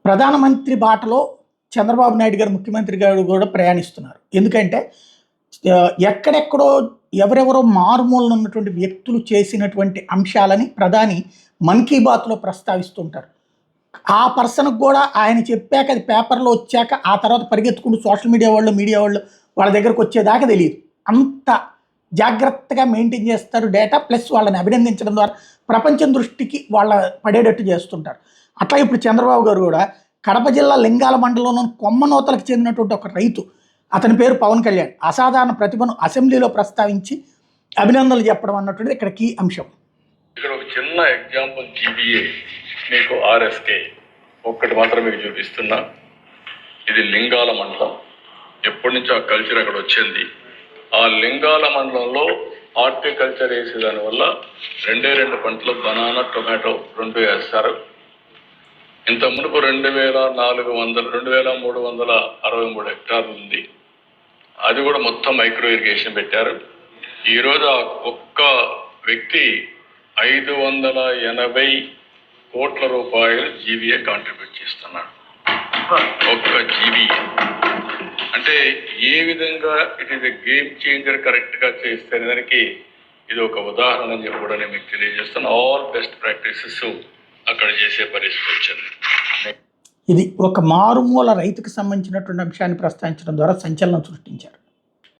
ప్రధానమంత్రి బాటలో చంద్రబాబు నాయుడు గారు ముఖ్యమంత్రి గారు కూడా ప్రయాణిస్తున్నారు. ఎందుకంటే ఎక్కడెక్కడో ఎవరెవరో మారుమూలన ఉన్నటువంటి వ్యక్తులు చేసినటువంటి అంశాలని ప్రధాని మన్ కీ బాత్లో ప్రస్తావిస్తుంటారు. ఆ పర్సన్కి కూడా ఆయన చెప్పాక అది పేపర్లో వచ్చాక ఆ తర్వాత పరిగెత్తుకుంటూ సోషల్ మీడియా వాళ్ళు వాళ్ళ దగ్గరకు వచ్చేదాకా తెలియదు. అంత జాగ్రత్తగా మెయింటైన్ చేస్తారు డేటా. ప్లస్ వాళ్ళని అభినందించడం ద్వారా ప్రపంచం దృష్టికి వాళ్ళ పడేటట్టు చేస్తుంటారు. అట్లా ఇప్పుడు చంద్రబాబు గారు కూడా కడప జిల్లా లింగాల మండలంలోని కొమ్మనూతలకు చెందినటువంటి ఒక రైతు, అతని పేరు పవన్ కళ్యాణ్, అసాధారణ ప్రతిభను అసెంబ్లీలో ప్రస్తావించి అభినందనలు చెప్పడం అన్నటువంటిది ఇక్కడ కీ అంశం. ఇక్కడ ఒక చిన్న ఎగ్జాంపుల్ జీబీఏ మీకు ఆర్ఎస్కే ఒక్కటి మాత్రం మీకు చూపిస్తున్నా. ఇది లింగాల మండలం. ఎప్పటి నుంచో ఆ కల్చర్ అక్కడ వచ్చింది. ఆ లింగాల మండలంలో హార్టికల్చర్ వేసే దానివల్ల రెండు పంటలు బనానా, టొమాటో 2 వేస్తారు. ఇంత మునుపు 2363 హెక్టార్లు ఉంది. అది కూడా మొత్తం మైక్రో ఇరిగేషన్ పెట్టారు. ఈరోజు ఆ ఒక్క వ్యక్తి 580 కోట్ల రూపాయలు జీవీఏ కాంట్రిబ్యూట్ చేస్తున్నాడు. ఒక్క జీవీఏ అంటే ఏ విధంగా it is a game changer కరెక్ట్గా చేస్తే దానికి ఇది ఒక ఉదాహరణ అని చెప్పి కూడా నేను మీకు తెలియజేస్తాను. ఆల్ బెస్ట్ ప్రాక్టీసెస్ అక్కడ చేసే పరిస్థితి వచ్చింది. ఇది ఒక మారుమూల రైతుకు సంబంధించినటువంటి అంశాన్ని ప్రస్తావించడం ద్వారా సంచలనం సృష్టించారు.